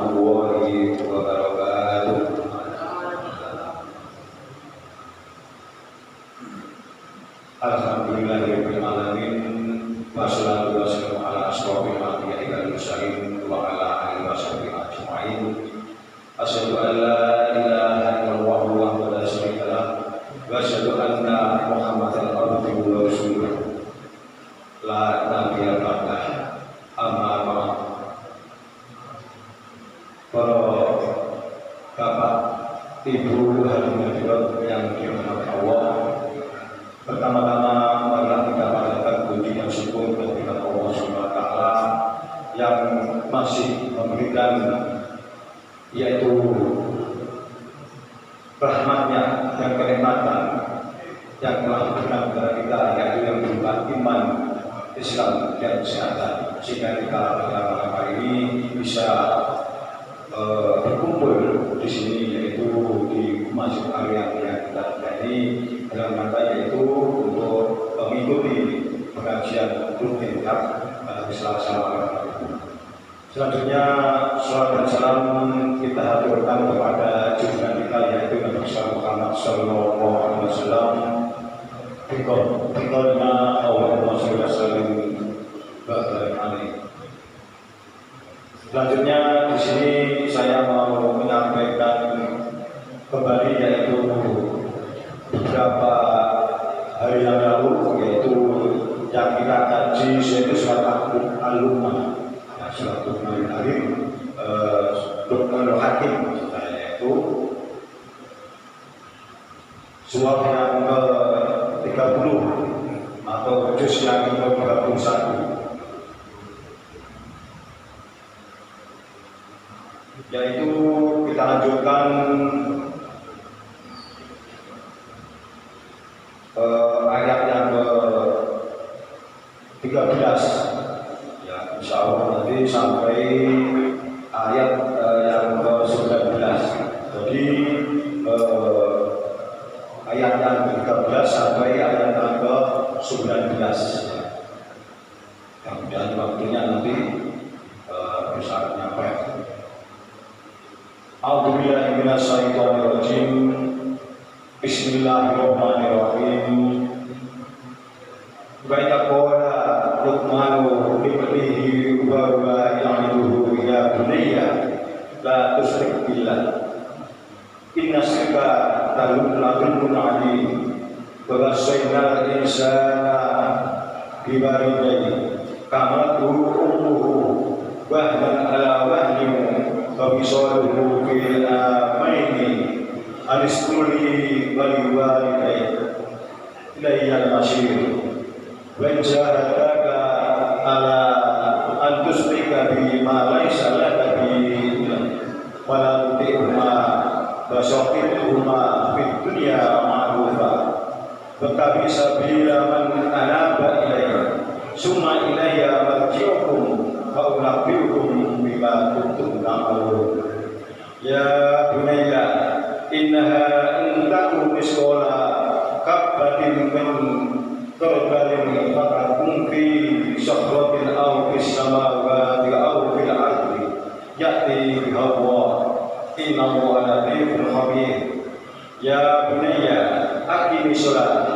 warahmatullahi wabarakatuh. Alhamdulillahirabbil alamin. Wassalatu wassalamu ala asrofil anbiya'i wal mursalin wa ala alihi washabihi ajma'in. Asyhadu an la ilaha illallah wahdahu la syarika lah wa asyhadu anna Muhammadan abduhu wa rasuluh. La nabiyya ba'dah. Amma ba'd. Para bapak, ibu, hadirin yang dirahmati Allah, pertama-tama marilah kita panjatkan puji dan syukur kepada Allah SWT yang masih memberikan yaitu rahmatnya dan kenikmatan yang telah diberikan kepada kita, yaitu yang berupa iman, Islam dan kesehatan, sehingga kita pada malam hari ini bisa berkumpul di sini, yaitu di Masjid Al-Yang yang kita ini dalam rangka yaitu untuk mengikuti pengajian rutin Selasa malam. Selanjutnya salam dan salam kita haturkan kepada junjungan kita, yaitu Nabi Muhammad Sallallahu Alaihi Wasallam. Biqaulina Allahumma shalli wa sallim barik alaihi. Selanjutnya di sini saya mau menyampaikan kembali yaitu beberapa hari yang lalu, yaitu yang kita kaji yaitu surat Al-Luqman, surat Al-Hakim, Luqmanul Hakim, yaitu surat yang ke-30 atau juz yang ke-31. Yaitu kita lanjutkan ayat yang ke-13 ya, insya Allah nanti sampai ayat yang ke-19. Jadi ayat yang ke-13 sampai ayat yang ke-19 dan waktunya nanti bisa nyampe. A'udzubillahi minasyaitonirrajim. Bismillahirrahmanirrahim. Wa idza qala Luqmanu libnihi wa huwa ya'iduhu ya bunayya la tusyrik billah inna syirka la dzulmun 'adzim wa wasaynal insana biwalidayhi hamalatu ummuhu wahnan 'ala wahnin wa fisaluhu fil amaini Aniskuli waliwalidayya ilayyal masir wa jahadaka ala an tusyrika bi ma laysa laka bi wa la tuti'huma wa sahibhuma fid dunya ma'rufa wa tabi sabila man anaba ilayya summa ilayya marji'ukum fa unabbi'ukum bima kuntum ta'malun. Ya bunayya innaha in taku misqala kabbatin min khardalin fatakun fi sakhratin aw fis samawati aw fil ardi ya'ti biha Allah innahu latifun khabir. Ya bunayya aqimi shalat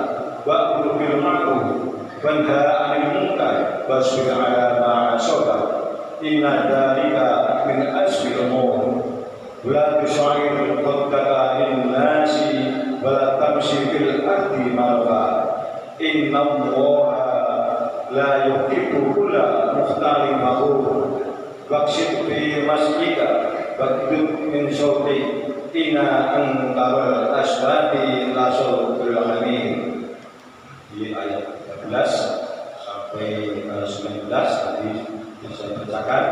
wa'mur bil ma'ruf wanha 'anil munkar wasbir 'ala ma asaba inna dzalika min azmil umur. La tusya'ir qaddaka linnasi wa la tamshi fil ardi marha inna Allaha la yuhibbu kulla mukhtalin fakhur waqsid fi masjidika waqdud min sawti inna ankaral aswati la sawtul hamid. Di ayat 13 sampai 19 tadi saya bacakan.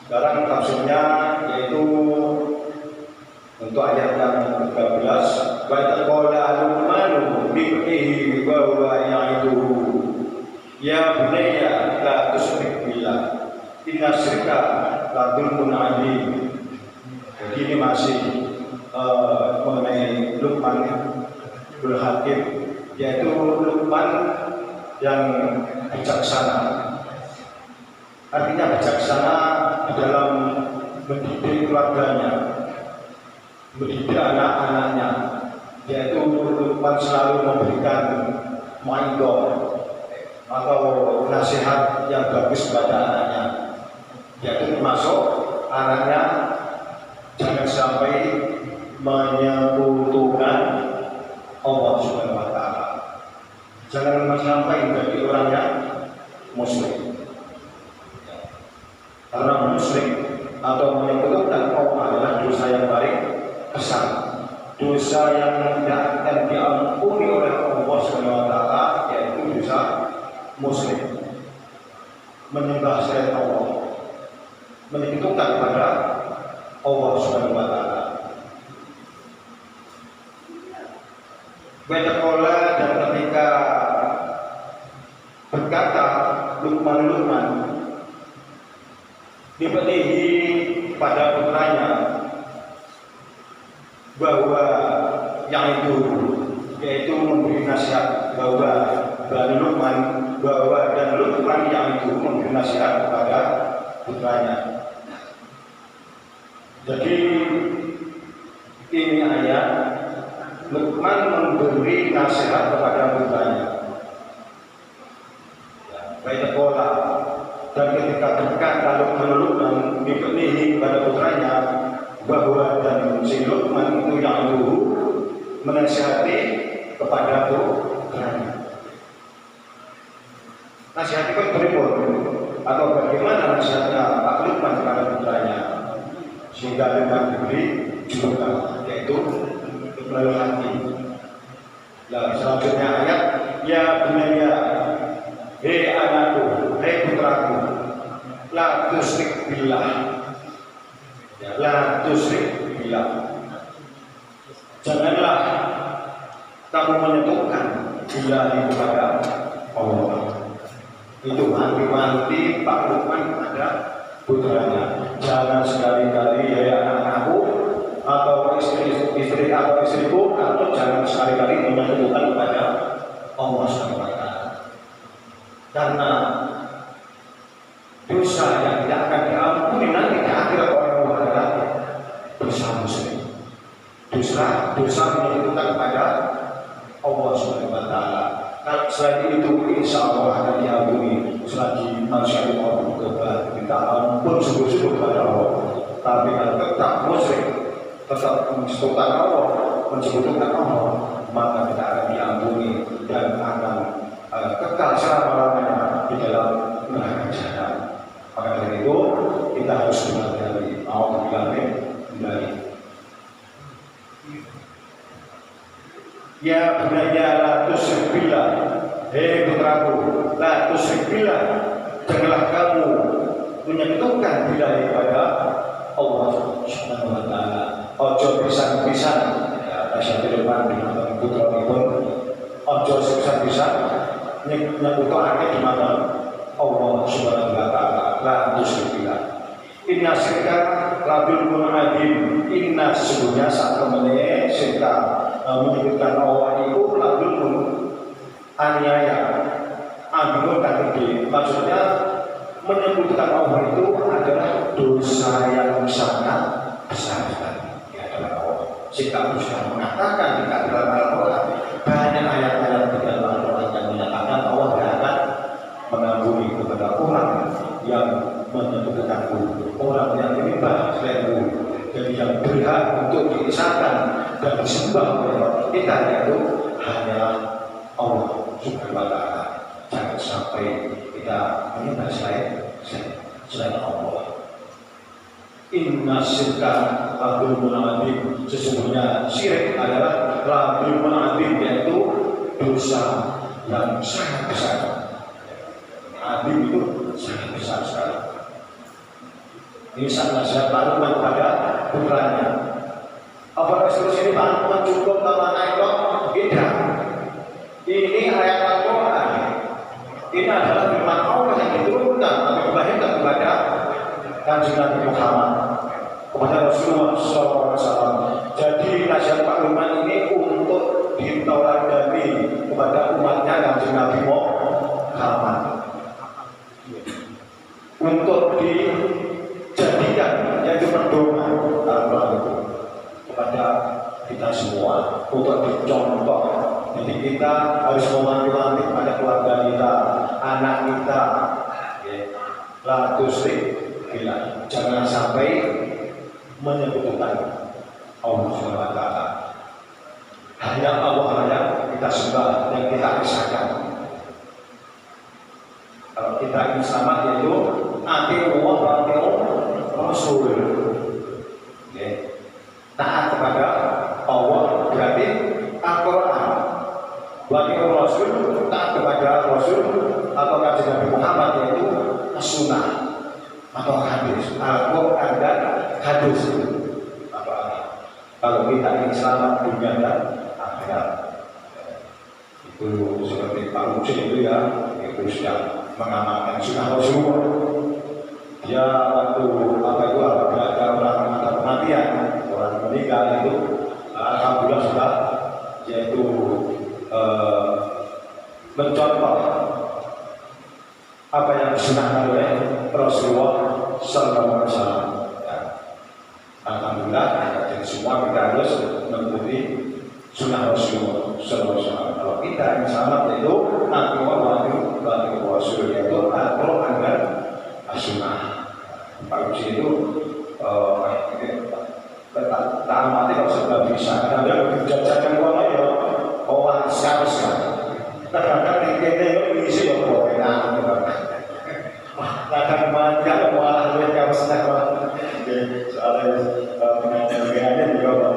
Sekarang tafsirnya yaitu untuk ayat yang ke-13, wa taqala Luqmanu libnihi wa huwa ya'iduhu ya bunayya la tusyrik billah inna syirka la dzulmun 'adzim. Jadi ini masih mengenai Luqmanul Hakim, yaitu Luqman yang bijaksana. Artinya bijaksana dalam mendidik mendidik anak-anaknya, yaitu Luqman selalu memberikan maido atau nasihat yang bagus kepada anaknya, yaitu termasuk anaknya jangan sampai menyekutukan Allah Subhanahu wa Ta'ala, jangan sampai menjadi orang yang musyrik. Karena musyrik atau menyekutukan Allah adalah dosa yang paling besar, dosa yang tidak akan diampuni oleh Allah Subhanahu wa Ta'ala, yaitu dosa musyrik, menyembah selain Allah, menyekutukan kepada Allah Subhanahu wa Ta'ala. Bersekolah dan ketika berkata Luqman dipetihi pada putranya bahwa yang itu yaitu memberi nasihat bahwa Bani Luqman bahwa dan Luqman yang itu memberi nasihat kepada putranya. Jadi ini ayat Luqman memberi nasihat kepada putranya. Baik sekolah dan ketika berkata Luqman dipetihi kepada putranya bahwa dan si Luqman itu yang dulu menasihati kepada putranya. Nasihat itu berikut atau bagaimana nasihatnya Pak Luqman kepada putranya sehingga Luqman diberi julukan yaitu melalui hati. Nah, selanjutnya ayat ya bunayya, hei anakku, hei putraku, la tusyrik billah. Ya, la tusyrik billah. Janganlah kamu menyekutukan billahi kepada Allah. Itu wanti-wanti Pak Luqman kepada putranya. Jangan sekali-kali ya anakku atau istri atau istriku, atau jangan sekali-kali menyekutukan kepada Allah SWT. Karena dosa yang tidak akan diampuni nanti di akhirat oleh Allah adalah dosa musyrik. Dosa menyekutukan kepada Allah SWT. Kalau selain itu insya Allah akan diampuni selagi manusia itu mau bertobat, minta ampun sungguh-sungguh kepada Allah. Tapi kalau tetap musyrik, tetap menyekutukan Allah, maka tidak akan diampuni dan akan kekal selama-lamanya di dalam neraka jahanam. Maka dari itu kita harus berhati-hati. Dari ya bunayya la tusyrik billah, hei putraku, la tusyrik billah, janganlah kamu menyekutukan billah kepada Allah Subhanahu wa Ta'ala. Ojo pisan-pisan ya tasyatul depan di mata putra pun ojo pisan-pisan nyekutukake di mata Allah Subhanahu wa Ta'ala. La tusyrik billah. Inna syirka labil munadim. Inna sesungguhnya saat temene syirka menyebutkan Allah itu labil aniaya. Ambil kata gede. Maksudnya menyebutkan Allah itu adalah dosa yang sangat besar sekali. Jika sudah mengatakan di dalam Al-Quran banyak ayat-ayat di dalam Al-Quran yang menyatakan Allah tidak akan mengampuni kepada orang yang menyebutkan orang yang menyembah selain jadi yang berhak untuk diisahkan dan disembah oleh kita yaitu hanya Allah Subhanahu wa Ta'ala. Jangan sampai kita menyembah selain Allah. Inna syirka labil munadim. Sesungguhnya syirik adalah labil munadim, yaitu dosa yang sangat besar. Adim itu sangat besar sekali. Ini sangat nasihat Pak Luqman kepada putranya. Apa terus ini Pak Luqman cukup kalau naik kok? Tidak. Ini ayat Al-Quran. Ini adalah firman Allah yang diturunkan atau dibagikan kepada Kanjeng Nabi Muhammad, kepada Rasulullah SAW. Jadi nasihat Pak Luqman ini untuk ditauladani kepada umatnya Kanjeng Nabi Muhammad, untuk dijadikan yaitu pedoman kepada Jadi kita harus mewanti-wanti pada keluarga kita, anak kita, lalu gila, jangan sampai menyebutkan Allah Subhanahu wa Ta'ala. Hanya Allah yang kita sembah dan kita kisahkan. Kalau kita ingin selamat yaitu ati Allah wa ati Rasul. Taat kepada Allah berarti Al-Quran. Wa ati Rasul, taat kepada Rasul atau kajian Nabi Muhammad yaitu Sunnah atau hadis. Al-Quran dan hadis. Kalau kita ingin selamat dunia dan akhirat, itu seperti Pak Ucin itu ya, itu sudah mengamalkan sunnah Rasulullah. Dia waktu apabila ada orang kematian, orang meninggal itu, alhamdulillah sudah, yaitu mencontoh apa yang disunahkan oleh Rasulullah Sallallahu Alaihi Wasallam. Alhamdulillah, jadi semua kita harus mengikuti sunnah Rasulullah SAW. Kalau kita ingin selamat yaitu Al-Quran dan Rasul, yaitu Al-Quran dan As-Sunnah. Pak Uji itu tak mati kalau sudah bisa. Kadang-kadang dijajakan uang aja, orang seharusnya. Kadang-kadang kita isi ya enak. Kadang banyak malah mereka senang. Soalnya pengajiannya juga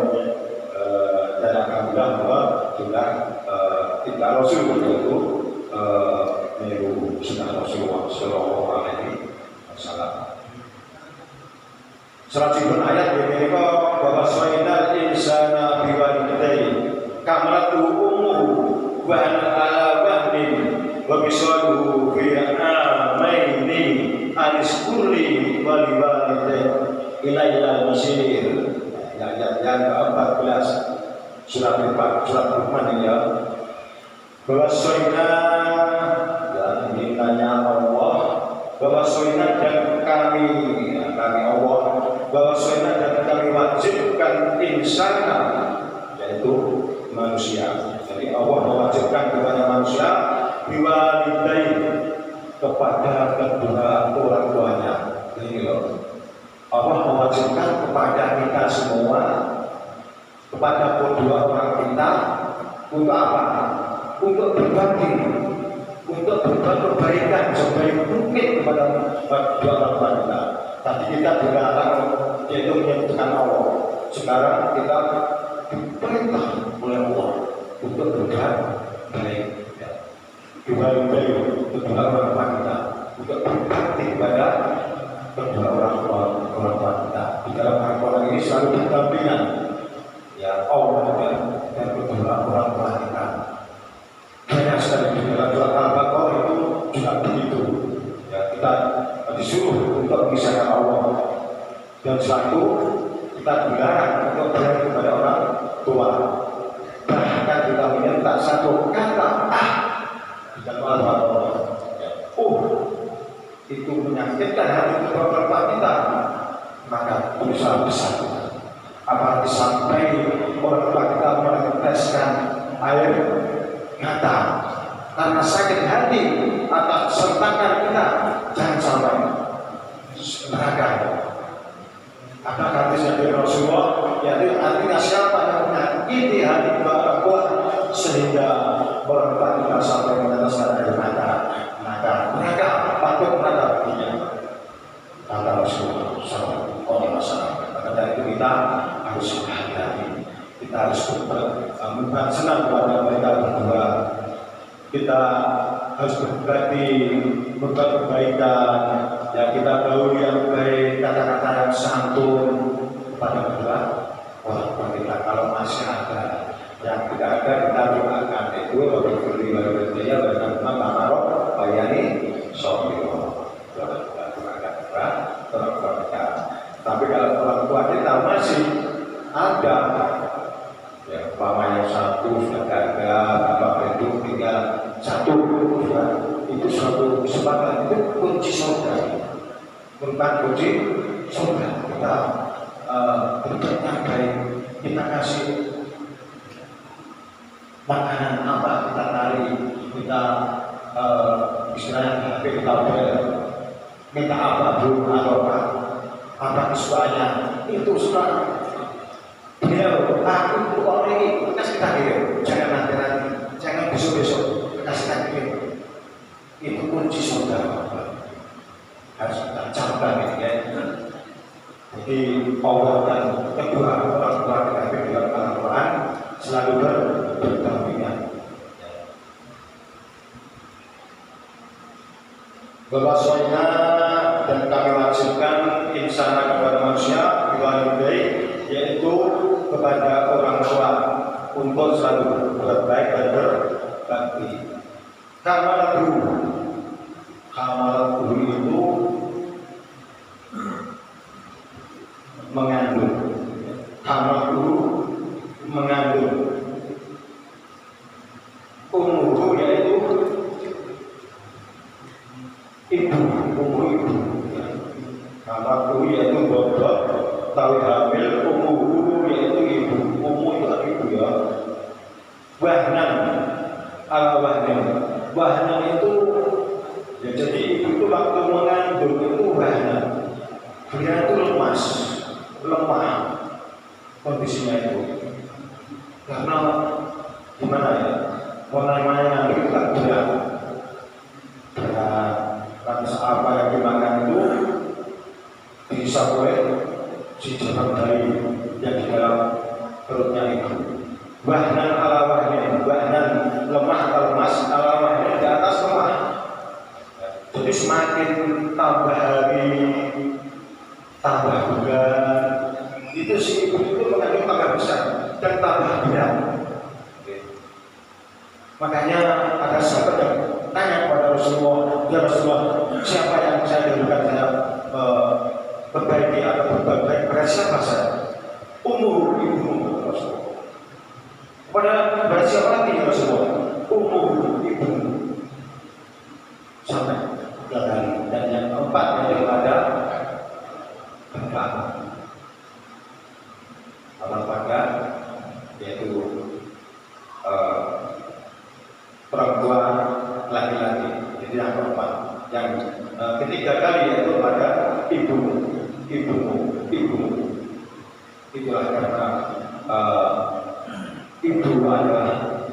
dan alhamdulillah bahwa juga kita Rasul itu meniru sunnah Rasulullah Sallallahu Alaihi Wasallam. Surat Jibun ayat ini bahwa soinal insana biwalidayhi kamalatu ummuhu wa ala wahnin wa bisaluhu fi amaini aniskurli waliwalidayhi ilailal masir. Yang ke-14 surat Luqman ini ya. Bahwa soina dan mintanya Allah, bahwa soina dan kami Allah, bahwa soina dan kami wajibkan insana yaitu manusia. Jadi Allah mewajibkan kepada manusia biwalidayhi kepada kedua orang tuanya. Ini loh. Allah mewajibkan kepada kita semua, kepada kedua orang kita, untuk apa? Untuk berbagi, untuk berbuat kebaikan sebaik mungkin kepada kedua orang tua kita. Tadi kita dilarang yaitu menyebutkan Allah. Sekarang kita diperintah oleh Allah untuk berbuat baik. Kembali kedua orang tua kita, untuk berbakti kepada kedua orang tua kita. Di dalam Al-Quran ini selalu berdampingan ya Allah dan kedua orang tua kita. Banyak sekali di dalam surat Al-Baqarah itu juga begitu. Ya, kita disuruh untuk mengisahkan Allah dan selalu kita dilarang untuk berani kepada orang tua. Bahkan kita minta satu kata di dalam Al-Baqarah. Itu menyakitkan hati kedua kita, maka berusaha besar. Apalagi sampai orang tua kita meneteskan air mata karena sakit hati atas sentakan kita, jangan sampai neraka. Apa hadis dari Rasulullah? Yaitu artinya siapa yang menyakiti hati kedua orang tua sehingga orang tua kita sampai meneteskan air mata, maka mereka patut menghadapinya. Kata Rasulullah SAW. Maka dari itu kita harus hati-hati. Kita harus bukan senang kepada mereka berdua. Kita harus berbagi, berbuat kebaikan. Ya kita tahu yang baik, kata-kata yang santun kepada kedua orang tua kita. Kalau masih ada yang tidak ada, kita doakan itu berdiri berdaya bersama Mamarok Bayani Sobiro. Tapi kalau orang tua kita masih ada, ya umpamanya satu sudah gagal, apa itu tinggal satu, ya, itu suatu kesempatan, itu kunci surga, merupakan kunci surga. Kita berbuat yang baik, kita kasih makanan apa kita tarik, kita istilahnya kita beli, minta apa bu atau apa kesukaannya itu sudah beliau aku orang ini kasih kita kirim, jangan nanti, jangan besok kasih kita kirim. Itu kunci surga harus kita camkan ya. Jadi Allah dan kedua orang tua kita di dalam Al-Quran selalu berdampingan. Bahwasanya dan kami wajibkan insana kepada manusia biwalidayhi, yaitu kepada orang tua untuk selalu berbaik dan berbakti. Kamalah guru itu mengandung, kamalah guru mengandung, umur yaitu ibu, umur ibu. Kamalah guru yaitu bobot, tahu hamil, umur yaitu ibu, umur itu ibu ya. Wahnan, wahnan itu ya, jadi ibu itu waktu mengandung itu wahnan, dia itu lemah kondisinya itu, karena gimana ya, namanya itu tak berat, lantas apa yang dimakan itu bisa boleh si jalan bayi yang di dalam perutnya itu. Wahnan ala wahnin, wahnan lemah atau lemas, ala wahnin di atas lemah. Jadi semakin tambah hari, tambah bulan, itu si ibu itu mengandung tambah besar dan tambah berat. Makanya ada sahabat yang tanya kepada Rasulullah, ya Rasulullah, siapa yang saya diberikan saya perbaiki atau berbuat baik pada siapa saya? Umur ibumu Rasulullah. Pada siapa lagi ya Rasulullah? Umur ibumu. Sampai 3 kali. Dan yang keempat daripada bapak. Bapak yaitu perempuan laki-laki. Jadi yang keempat. Yang ketiga kali yaitu pada ibumu. Itulah karena ibu adalah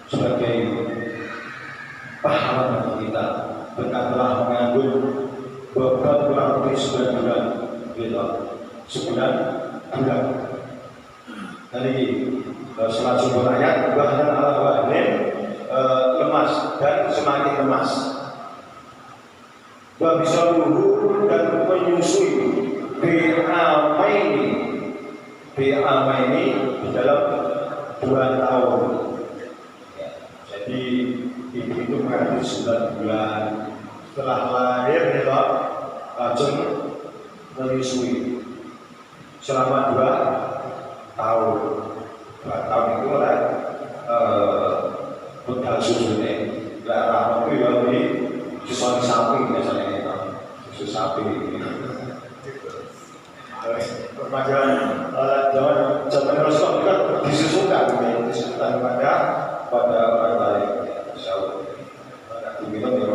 sebagai pahlawan bagi kita. Berkat telah mengandung beberapa kurang lebih 9 bulan, gitu. 9 bulan. Jadi selanjutnya ayat bahkan ala wahnin, lemas dan semakin lemas. Bisa dulu dan menyusui bi'amaini di dalam 2 tahun. Ya, jadi ibu itu mengandung 9 bulan. Setelah lahir dia langsung menyusui selama 2 tahun. 2 tahun itu oleh bekal susunya. Darah itu ya di susu sapi biasanya itu, susu sapi. Remaja zaman Rasul kan disusukan pada orang lain. Jauh. Ada minum ya.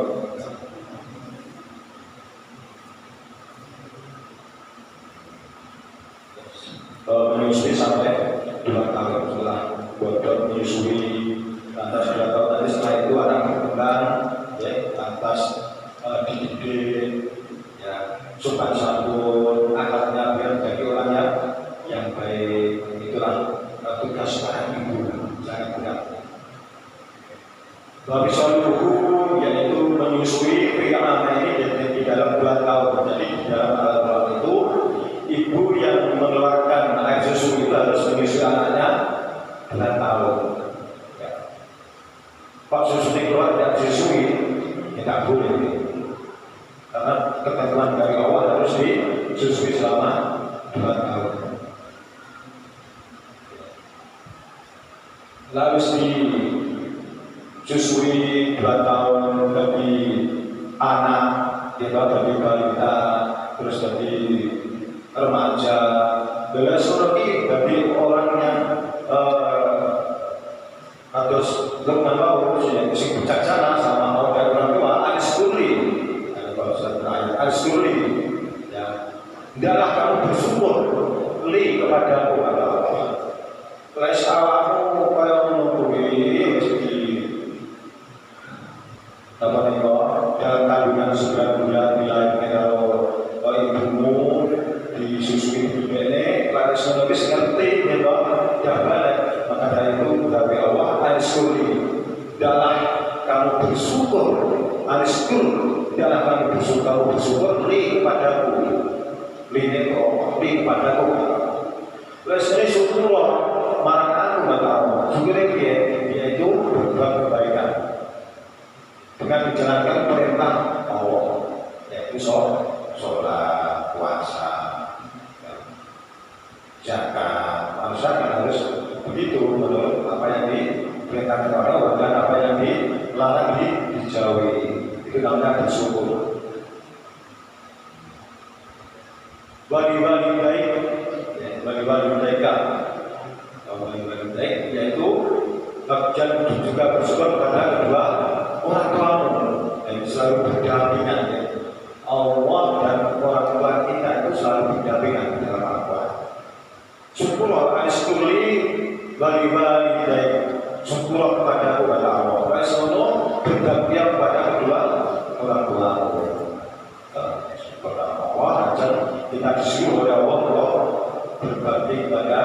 Menyusui sampai 2 tahun setelah bodoh menyusui, lantas 2 tahun tadi setelah itu anak berkembang, ya, lantas dididik, ya, sopan santun, akhlaknya biar jadi orang yang baik. Itulah tugas seorang ibu, sangat berat. Tapi soluhu yaitu menyusui pria ini di dalam 2 tahun. Jadi di dalam Al-Quran itu ibu yang mengeluarkan air susu itu harus menyusui anaknya 2 tahun. Ya. Pak susu keluar tidak disusui, tidak boleh. Karena ketentuan dari Allah harus disusui selama 2 tahun. Lalu disusui 2 tahun bagi anak, bagi balita, terus bagi remaja, bagi orang yang anskuri, ya, hendaklah kamu bersyukur li kepada aku kata Allah. Les awakmu kaya menunggu mesti apa nih kok dalam kandungan 9 bulan dilahirkan kalau ibumu disusui begini, lalu sonobis ngerti ya kok dah balik, maka dari itu dari Allah anskuri, hendaklah kamu bersyukur, anskuri, hendaklah kamu bersyukur li kepadaku, li kepadaku. Les ini syukurlah marang aku kata Allah. Syukurnya dia itu berbuat kebaikan dengan menjalankan perintah Allah, yaitu sholat, puasa, zakat. Manusia kan harus begitu menurut apa yang diperintahkan Allah dan apa yang dilarang dijauhi. Itu namanya bersyukur. Bagi-bagi baik, bagi-bagi baik, yaitu dan juga bersyukur kepada kedua orang tuamu yang selalu berdampingan, ya. Allah dan orang tua kita itu selalu berdampingan dalam Al-Quran. Syukurlah anskuri bagi-bagi baik, syukurlah kepada Allah. Rasulullah berdampingan kepada kedua orang tuamu. Allah ajar kita disuruh oleh Allah berbakti kepada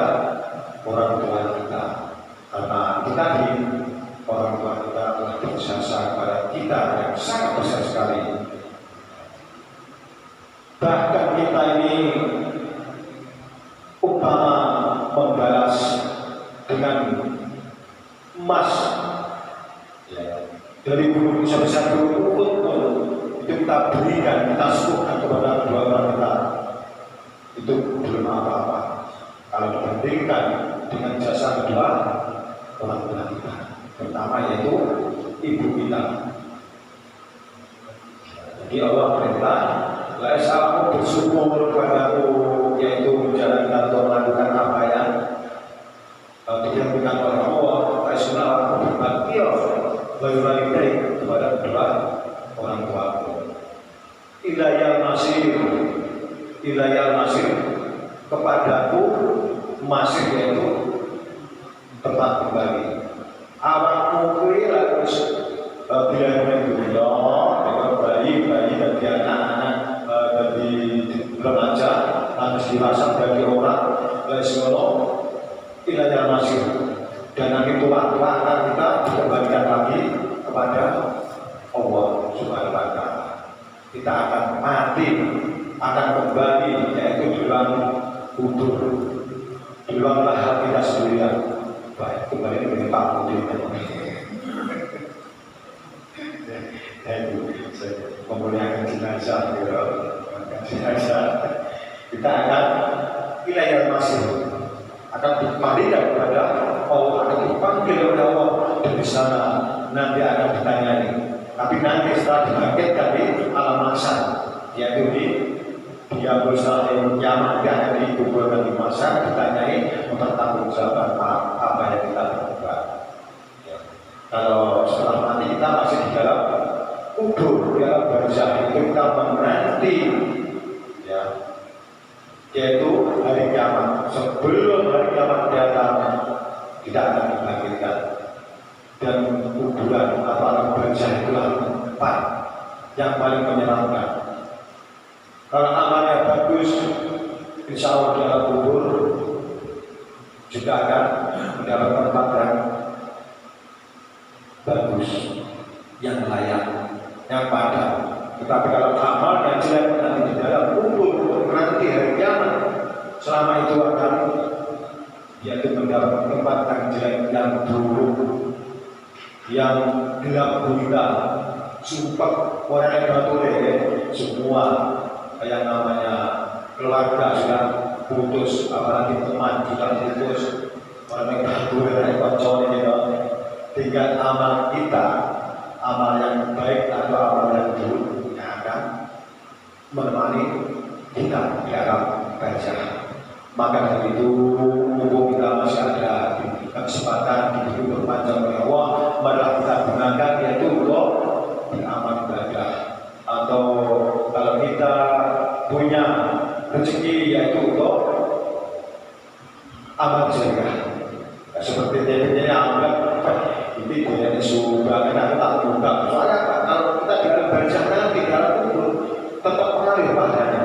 orang tua kita, karena kita di orang tua kita telah berjasa kepada kita yang sangat besar sekali. Bahkan kita ini umpama membalas dengan emas, ya, dari bulu sebesar bulu ukut pun itu kita berikan, kita sukukan kepada kedua orang kita, itu belum apa-apa kalau dibandingkan dengan jasa kedua orang tua kita, pertama yaitu ibu kita. Jadi Allah perintah, la salamu bersyukur kepadaku, yaitu menjalankan atau melakukan apa yang dilakukan oleh Allah. Rasulullah aku berbakti bagi-bagi kepada kedua orang tuaku. Ilayal masir kepadaku masih, yaitu tempat kembali. Awakmu kuwi harus bila dunia dengan bayi dan anak-anak dari remaja harus dirasak bagi orang lesiono ilayal masir, dan nanti tua-tua akan kita dikembalikan lagi kepada Allah Subhanahu wa Ta'ala. Kita akan mati, akan kembali, yaitu di dalam kubur, di dalam lahan kita sendirian. Baik, kembali dengan Pak Budi. Memuliakan jenazah, kita akan ilayal masir, akan dikembalikan kepada Allah, akan dipanggil oleh Allah, dan di sana nanti akan ditanyai. Tapi nanti setelah dibangkitkan di alam mahsyar, yaitu dia berusaha kiamat, dia akan dikuburkan di mahsyar, ditanyai mempertanggungjawabkan apa yang kita lakukan. Ya. Kalau setelah mati kita masih di dalam kubur, di dalam barzakh, itu kita menanti, ya, yaitu hari kiamat. Sebelum hari kiamat datang, kita akan dibangkitkan. Dan kuburan atau alam barzakh itulah tempat yang paling menyenangkan. Kalau amalnya bagus, insya Allah di alam kubur juga akan mendapat tempat yang bagus, yang layak, yang padat. Tetapi kalau amal yang jelek nanti di dalam kubur, nanti hari kiamat, selama itu akan yaitu mendapat tempat yang jelek, yang buruk, yang gelap gulita, sumpah orang yang batule, semua yang namanya keluarga sudah putus, apalagi teman sudah putus, orang yang batule, yang kocok ini, tinggal amal kita, amal yang baik atau amal yang buruk yang akan menemani kita di alam barzakh. Maka dari itu, mumpung kita masih ada kesempatan diberi berpanjang oleh Allah, marilah kita gunakan, yaitu untuk beramal ibadah. Atau kalau kita punya rezeki yaitu untuk amal jariah. Seperti TPT yang anggap ini boleh disumbangkan atau tak buka. Soalnya kalau kita di dalam barisan nanti dalam kubur tetap mengalir pahalanya.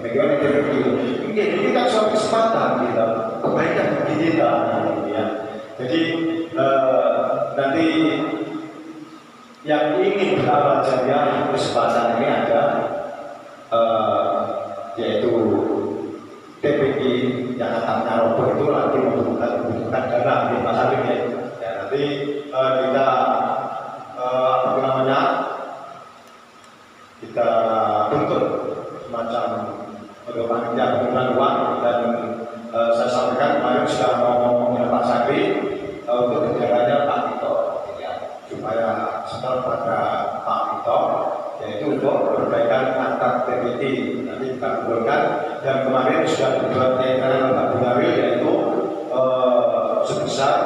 Bagaimana kita ini kan suatu kesempatan kita kebaikan bagi kita, ya. Jadi nanti yang ingin beramal jariah kesempatan ini ada yaitu TPI yang atapnya roboh itu lagi membutuhkan dana di pasar ini. Ya, nanti kita apa namanya kita tuntut semacam panitia pengumpulan uang dan saya sampaikan kemarin sudah mau Pak Sakri untuk kegiatannya Pak Tito, ya, supaya setelah pada Pak Tito yaitu untuk perbaikan antar TPT nanti kita kumpulkan, dan kemarin sudah dibuat tekan Pak Bunawil yaitu sebesar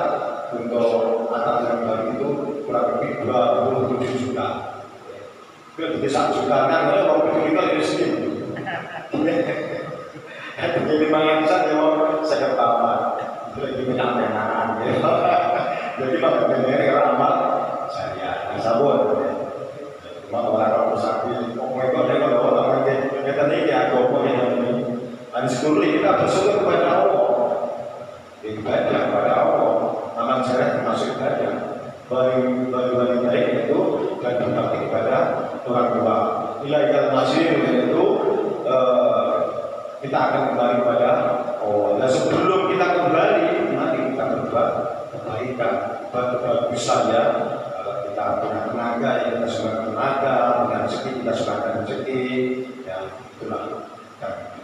untuk antar yang baru itu kurang lebih 27 juta. Itu di 1 juta kan kalau kita ini sedikit. Jadi mangan saja mau saya ketawa lagi menyampaikan. Jadi Pak Bunawil ramal saya sabun. Orang sakit, itu ada kalau orang kita ini agama yang ini, dan seluruh kita bersyukur kepada Allah, ibadah kepada Allah, amal jariah termasuk ibadah, bagi baik itu dan berbakti kepada orang tua. Ilahil masih itu kita akan kembali kepada Allah. Dan sebelum kita kembali, nanti kita berbuat kebaikan, kebagusan ya. Kita punya tenaga, ya kita suka tenaga, punya rezeki, kita suka rezeki, ya itulah.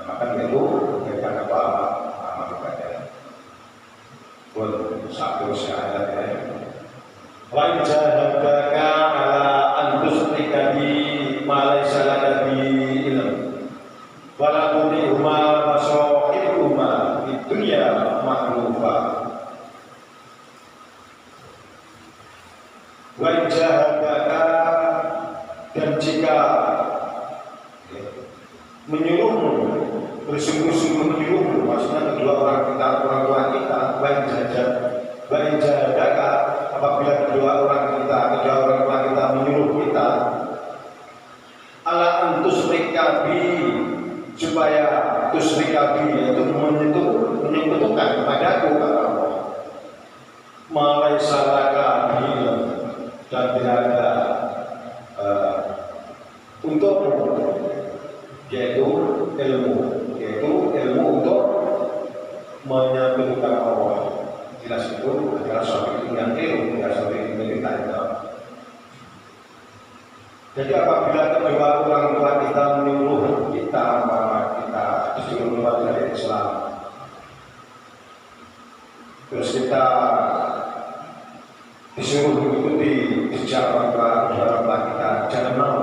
Maka itu berikan apa amal ibadah. Pun satu syahadat ya. Wa in jahadaka ala an tusyrika bi ma laysa laka bi ilm. Wa la tudihuma wa sahibhuma fid dunya ma'rufa. Wajahaka, dan jika menyuruhmu, bersungguh-sungguh menyuruhmu, maksudnya kedua orang tua kita, wajahaka, apabila kedua orang tua kita menyuruh kita, ala antusrika bi, supaya tusrika bi yaitu menyebutkan kepadaku kata Allah, malai salaka bi, dan tidak ada untukmu yaitu ilmu untuk menyebutkan Allah. Jelas itu adalah suatu yang ilmu, tidak suatu yang kita. Jadi apabila kedua orang tua kita menyuruh kita, maka kita disuruh keluar dari Islam, terus kita disuruh mengikuti jejak orang tua kita, jangan mau.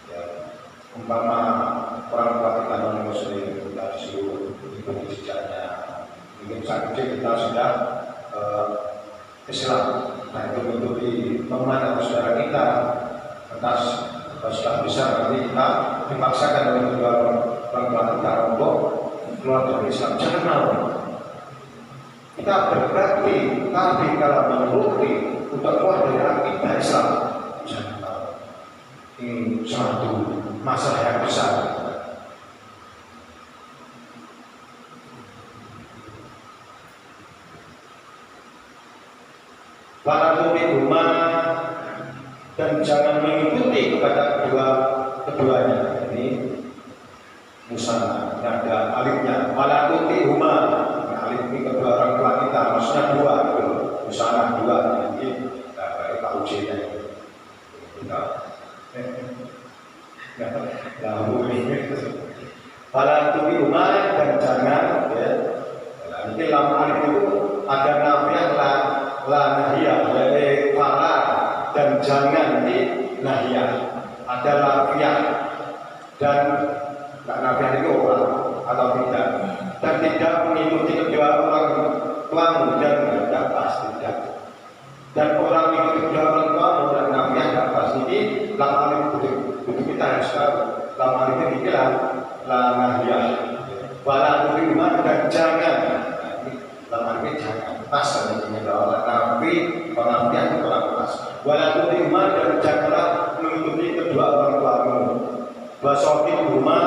Ya, umpama orang tua kita non muslim, kita disuruh mengikuti jejaknya. Mungkin saat kecil kita sudah Islam, nah itu mengikuti teman atau saudara kita. Atas sudah besar nanti kita dipaksakan oleh kedua orang tua kita untuk keluar dari Islam, jangan mau. Kita berbakti, tapi kalau menuruti untuk keluar dari akidah Islam, jangan tahu. Ini suatu masalah yang besar. Para rumah dan jangan mengikuti kepada keduanya. Ini musana, ada alifnya. Para rumah. Alif ini kedua orang tua kita, maksudnya dua, usaha dua, jadi dari Pak Ujinya kita, Fala tu'minu dan jangan ya. Nanti lama alif itu ada nafiah la nahiyah, yaitu fala dan jangan di nahiyah. Ada nafiah dan nafiah itu orang atau tidak, dan tidak mengikuti kedua orang tuamu dan tidak pas tidak. Dan orang mengikuti kedua orang tuamu dan nafiah tidak pas ini lama alif itu kita kita harus tahu lama ini lama ya wala iman dan jangan lama ini jangan pas ini bahwa tapi pengertian itu pas wala iman dan janganlah mengikuti kedua orang tuamu basoki rumah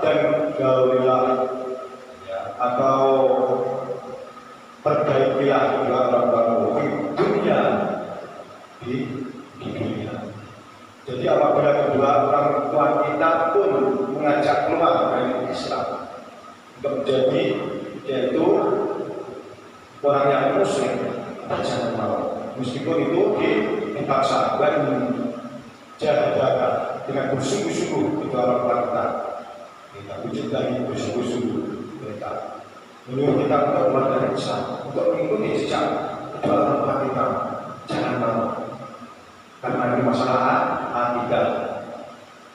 dan gaulilah ya, atau perbaikilah kedua orang tuamu di dunia di dunia. Jadi apabila kedua orang tua kita pun mengajak keluar dari Islam untuk menjadi yaitu orang yang muslim, jangan mau. Meskipun itu dipaksa dan jaga dengan bersungguh-sungguh kedua orang tua kita wujud lagi bersungguh-sungguh mereka menurut kita untuk keluar dari Islam untuk mengikuti jejak kedua orang tua kita, jangan mau. Karena ini masalah akidah.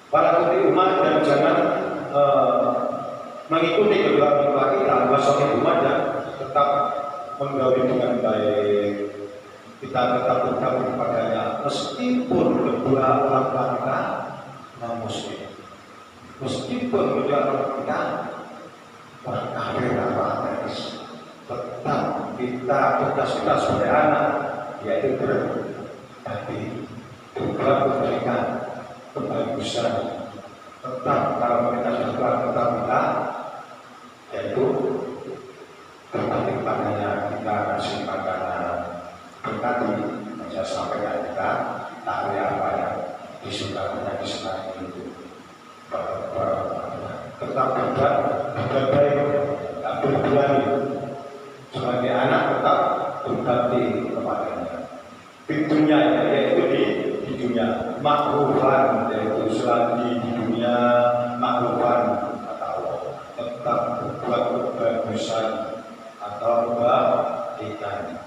Para putri umat dan jangan mengikuti kedua orang tua kita, masalah umat dan tetap menggauli dengan baik. Kita tetap bergaul kepadanya, meskipun kedua orang tua kita non-muslim, meskipun kedua orang tua kita orang kafir atau ateis, tetap kita tugas kita sebagai anak yaitu berbakti. Juga memberikan kebagusan tetap kalau mereka sudah tetap kita yaitu berbakti kepadanya, kita kasih makanan berkati saya sampaikan kita tahu apa yang disukai itu tetap berbaik tak berberani sebagai anak tetap berbakti kepadanya di dunia yaitu di dunia makrufan yaitu selagi di dunia makrufan atau tetap berbuat kebagusan atau kebaikan.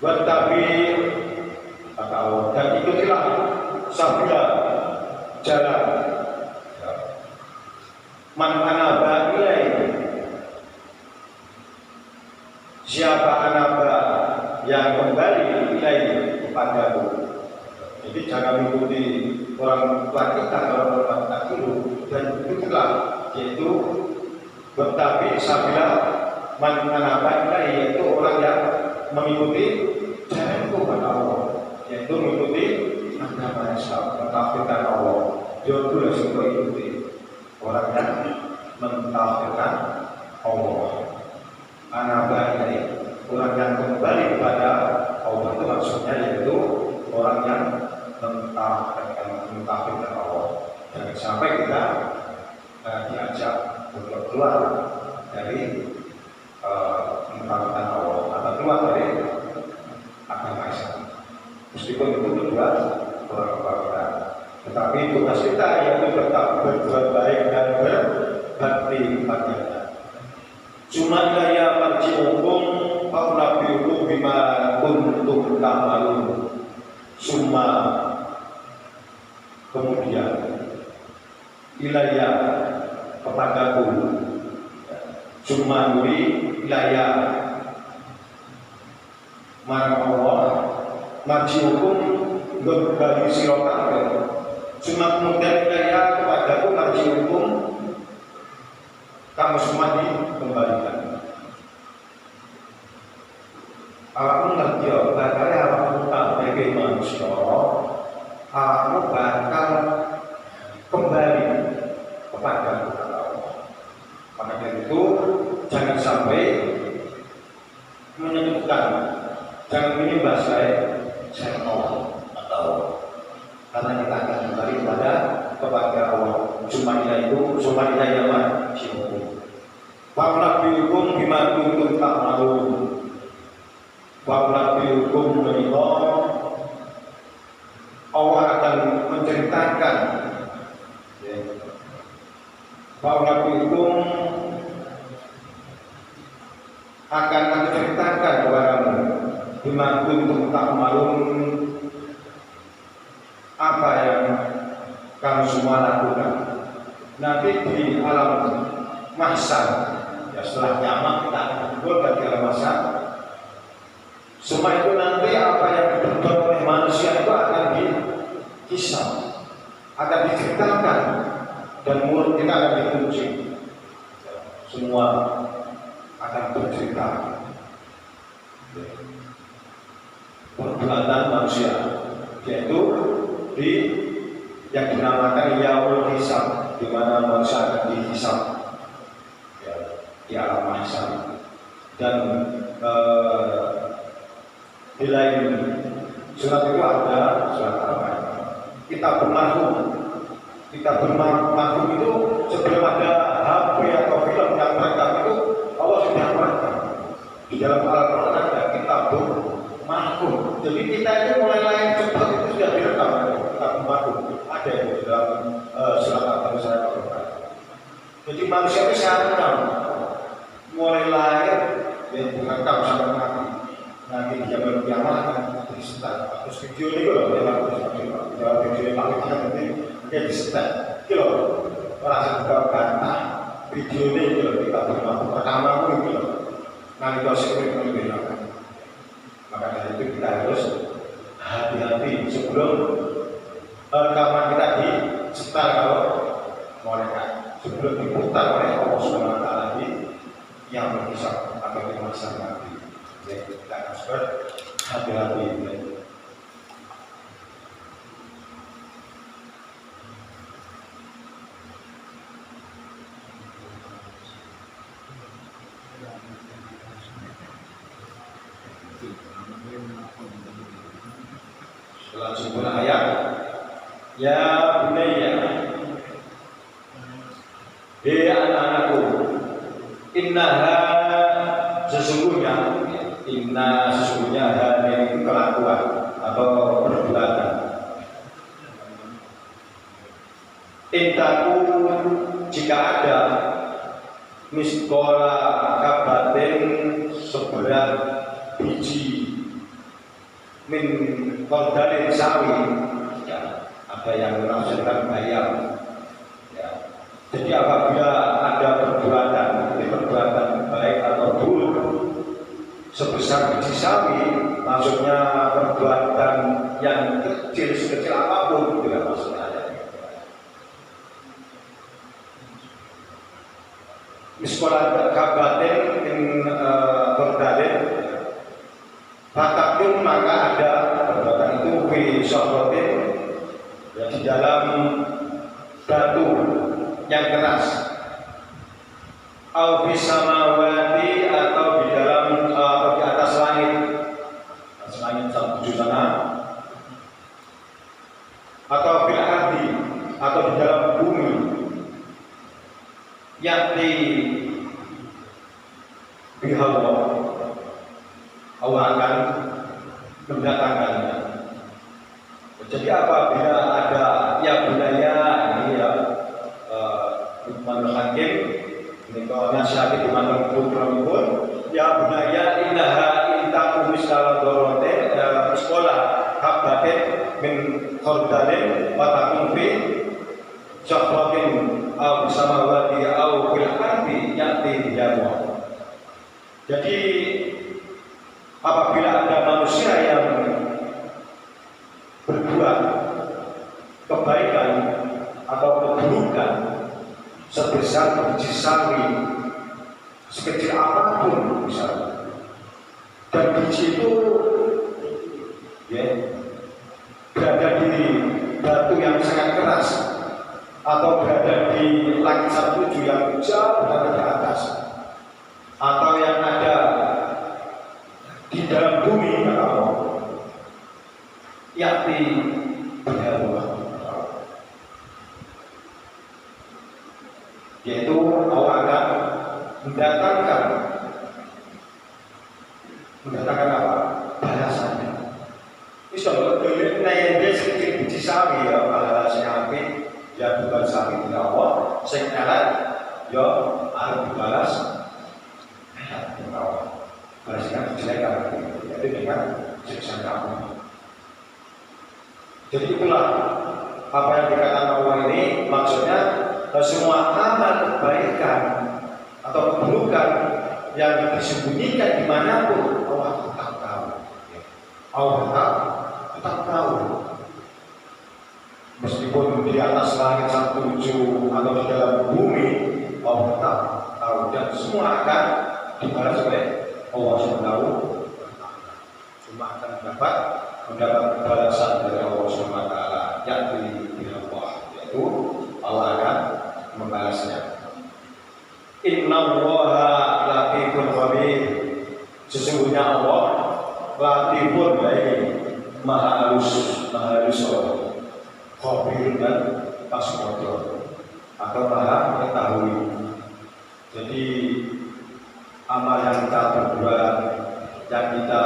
Buat tapi atau dan ikutilah sabda jalan man anaba ilaihi, siapa anaba yang kembali ilaihi kepadaku. Jadi jangan mengikuti orang tua kita kalau orang tua kita dan ikutilah yaitu tetapi sabda man anaba ilaihi yaitu orang yang mengikuti jalan kepada Allah, yaitu mengikuti agama Islam, mentauhidkan Allah. Jodoh yang suka ikuti orang yang mentauhidkan Allah. Anaba ini orang yang kembali kepada Allah itu maksudnya yaitu orang yang mentauhidkan Allah. Jangan sampai kita diajak untuk keluar dari mentauhidkan Allah atau keluar dari agama Islam. Meskipun itu kedua orang kita, tetapi tugas kita yaitu tetap berbuat baik dan berbakti kepadanya. Cuma daya marji'ukum fa'unabbi'ukum bima kuntum ta'malun. Summa kemudian ilayya kepadaku, summa nuri ilayya marang Allah marji'ukum berbagi sirokabe. Summa kemudian ilayya kepadaku marji'ukum, kamu semua dikembalikan. Awakmu ngerti ya, bakal awakmu sebagai manusia, awakmu bakal kembali kepada Allah. Maka dari itu jangan sampai menyebutkan, jangan menyembah saya Allah atau karena kita akan kembali kepada Allah. Cuma itu, cuma yang wajib. Wa'unabbi'ukum bima kuntum ta'malun. Wa'unabbi'ukum menikah, Allah akan menceritakan. Wa'unabbi'ukum akan menceritakan kepadamu bima kuntum ta'malun, apa yang kamu semua lakukan nanti di alam mahsyar. Ya setelah kiamat kita akan kumpul di alam mahsyar. Semua itu nanti apa yang diperbuat oleh manusia itu akan hisab, akan diceritakan, dan mulut kita akan dikunci. Semua akan bercerita perbuatan manusia, yaitu di yang dinamakan yaumul hisab, di mana manusia akan dihisab ya, di alam mahsyar. Dan di lain surat itu ada surat apa? Kita bermarhum. Kita bermarhum itu sebelum ada HP atau film yang merekam itu Allah sudah merekam. Di dalam Al-Quran ada kita bermarhum. Jadi kita itu mulai lahir cepat itu sudah direkam. Kita bermarhum ada di dalam surat Al-Quran. Jadi manusia itu sekarang mulai lahir ya direkam sampai mati. Nanti di zaman kiamat akan disetel. Terus video ini loh, video ini paling nanti dia disetel. Kilo orang juga bantah video ini loh kita bermakna pertama pun gitu. Nanti kalau sekali menjelaskan. Maka dari itu kita harus hati-hati sebelum rekaman kita disetel kalau mereka sebelum diputar oleh Allah Subhanahu Wa Taala yang berkisah atau di masa nanti. Jadi kita harus berhati-hati. Selanjutnya ayat ya bunayya, hei anak-anakku, innaha sesungguhnya hanya itu kelakuan atau perbuatan. Intaku jika ada miskola kabatin seberat biji min kordalin sawi ya, ada yang menafsirkan bayam ya. Jadi apabila ada perbuatan baik atau buruk sebesar biji sawi, maksudnya perbuatan yang kecil sekecil apapun tidak maksudnya. Miskola kabatin min kordalin Fatakum maka ada perbuatan itu fi syahratin ya, di dalam batu yang keras, au fi samawati atau di dalam atau di atas langit tujuh sana, atau fil ardi atau di dalam bumi, yakni bihallah Allah akan mendatangkannya. Jadi apabila ada ya budaya ini ya Lukmanul Hakim ini kalau nasihati Lukmanul Hakim ya budaya innaha intaku miskala dorote sekolah habbatin min khordalin watakum fi syahratin au samawati au fil ardi ya'ti bihamwa. Jadi apabila ada manusia yang berbuat kebaikan atau keburukan sebesar biji sawi sekecil apapun misalnya, dan biji itu ya, berada di batu yang sangat keras atau berada di langit 7 yang jauh berada di atas, atau yang ada di dalam bumi kata Allah, yakti berharga, yaitu Allah akan mendatangkan apa? Balasannya. Misalnya beliau naik sedikit biji sawi ya, balasnya api ya bukan sawi tidak Allah, sekarang ya harus dibalas Allah. Balasnya kejelekan itu dengan siksa kamu. Jadi itulah apa yang dikatakan Allah ini, maksudnya semua amal kebaikan atau keburukan yang disembunyikan dimanapun Allah tetap tahu. Allah tetap tahu. meskipun di atas langit sang tujuh atau di dalam bumi, Allah tetap tahu dan semua akan dibalas oleh Allah Subhanahu wa Ta'ala. Cuma akan mendapat balasan dari Allah Subhanahu wa Ta'ala, yakni Allah, yaitu Allah akan membalasnya. Inna Allaha latifun khabir. Sesungguhnya Allah latifun, maha halus Allah, khabir dan pasmotor atau maha mengetahui. Jadi amal yang kita berbuat, yang kita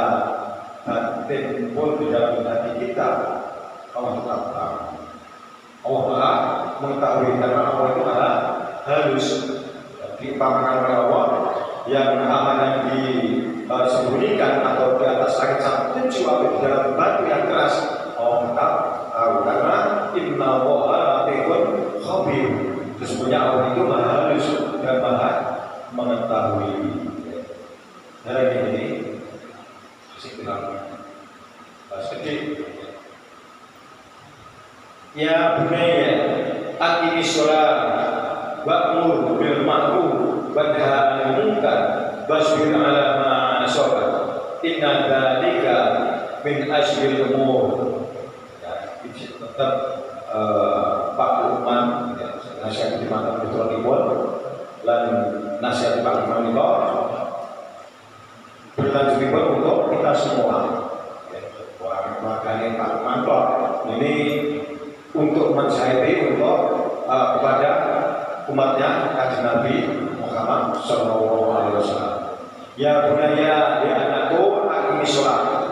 batin pun di dalam hati kita, Allah tetap tahu. Allah maha mengetahui karena Allah itu maha halus. Diumpamakan oleh Allah yang amal yang disembunyikan atau di atas langit sang tujuh atau di dalam batu yang keras, Allah tetap tahu karena Inna Allaha latifun khabir. Sesungguhnya Allah itu maha halus dan maha mengetahui. Hari ini masih bilang sedikit. Ya bunayya aqimi sholat wa'mur bil ma'ruf wanha 'anil munkar wasbir 'ala ma asabak inna dzalika min asyril umur. Ya, itu tetap Pak Lukman nasihat di mata betul ribut dan nasihat Pak Lukman itu berlanjut ribut untuk kita semua. Makanya Pak Lukman ini untuk mensayati untuk kepada umatnya Kanjeng Nabi Muhammad Sallallahu Alaihi Wasallam. Ya bunaya, ya anakku, aqimi sholat.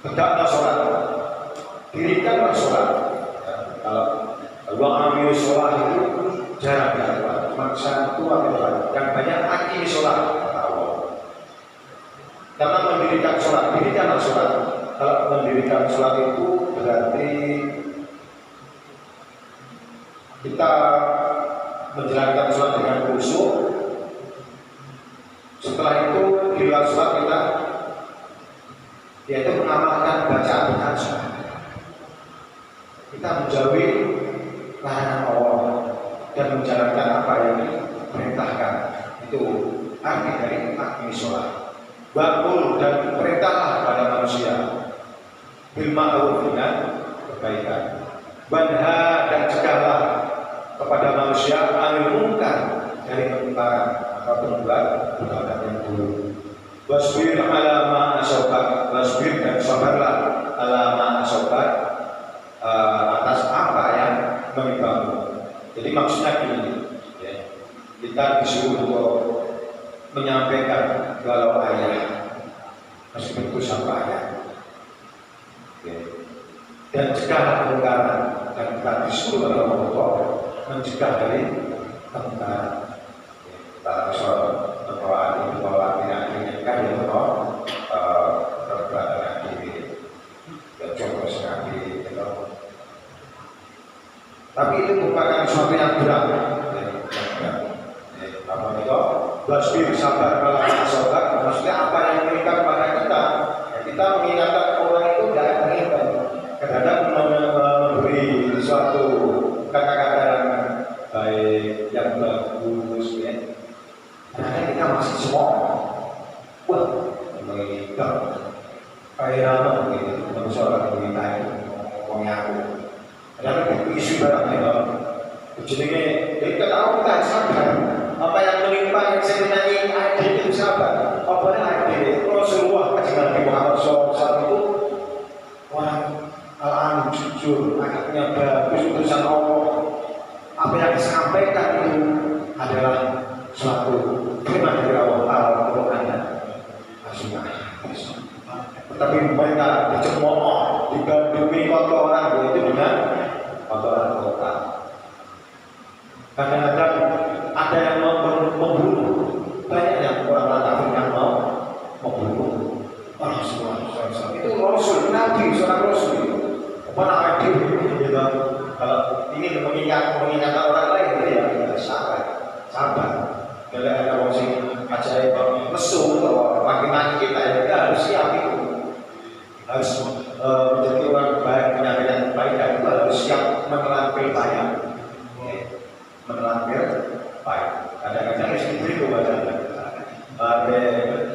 Tegaklah sholat, dirikanlah sholat. Kalau aqimi sholat itu jarang, cuma satu atau dua. Yang banyak aqimi sholat. Karena mendirikan sholat, dirikanlah sholat. Kalau mendirikan sholat itu berarti kita menjalankan sholat dengan khusyuk. Setelah itu di luar sholat kita yaitu mengamalkan bacaan sholat. Kita menjauhi larangan Allah dan menjalankan apa yang diperintahkan. Itu arti dari aqimi sholat. Wa'mur dan perintahlah pada manusia bil ma'ruf dengan kebaikan. Wanha dan cegahlah kepada manusia 'anil munkar dari kemungkaran atau perbuatan yang buruk. Wasbir 'ala ma asabak, wasbir dan sabarlah 'ala ma asabak, atas apa yang menimbamu. Jadi maksudnya gini, ya, kita disuruh untuk menyampaikan galau ayah meskipun itu sampai ayah, ya. Dan cegah kemungkaran, dan kita disuruh oleh Allah mencegah dari kemungkaran. Kita harus bahwa tidak diinginkan yang berbuat diri, contoh sekali. Tapi itu bukan sesuatu yang berat. Apa itu? Wasbir, sabar kalau sabar. Maksudnya apa yang mengikat pada kita? Ya, kita mengingatkan orang itu tidak mengingat. Kadang-kadang memberi suatu kata-kata yang baik, yang bagus, ya. Karena kita masih semua, wah, mengikat. Kayak apa gitu? Manusia orang mengikat itu, mengaku. Kadang-kadang isu barangnya. Jadi kita tahu kita sabar. Apa yang menimpa yang saya nyanyi adik itu sabar. Apa yang adik Rasulullah Nabi Muhammad SAW itu orang al-amin, jujur, akhlaknya bagus, utusan Allah. Apa yang disampaikan itu adalah suatu firman dari Allah Al-Quran dan As-Sunnah. Tetapi mereka dicemooh, digandumi kotoran itu dengan kotoran kota. Kadang-kadang ada yang membunuh, banyak yang orang kafir yang mau membunuh orang semua. Itu Rasul, Nabi, seorang Rasul. Mana adil? Kalau ini mengingatkan orang lain, ya sabar. Kalau ada orang yang ajaib, mesum atau maki-maki kita, ya kita harus siap itu. Harus menjadi orang baik, menyampaikan kebaikan itu harus bertanya, menerangkan baik. Kadang-kadang istri itu baca.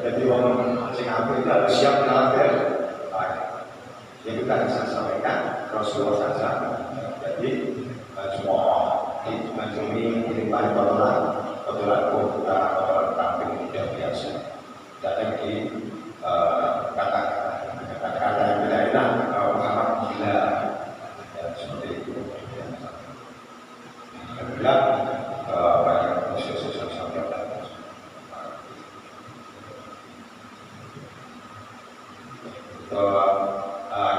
Jadi orang sing aku itu harus siap menerangkan baik. Itu kan saya sampaikan Rasulullah SAW. Jadi semua ini kirimkan kotoran kota, kotoran kambing tidak biasa. Datang di kata-kata yang tidak enak, Muhammad gila, seperti itu. Alhamdulillah banyak proses sampai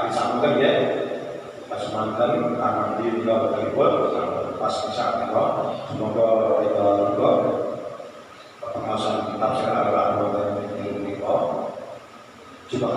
disambungkan ya, pas mantan akan di dua telepon, pas saat itu semoga kita juga pengawasan tafsir al-Quran juga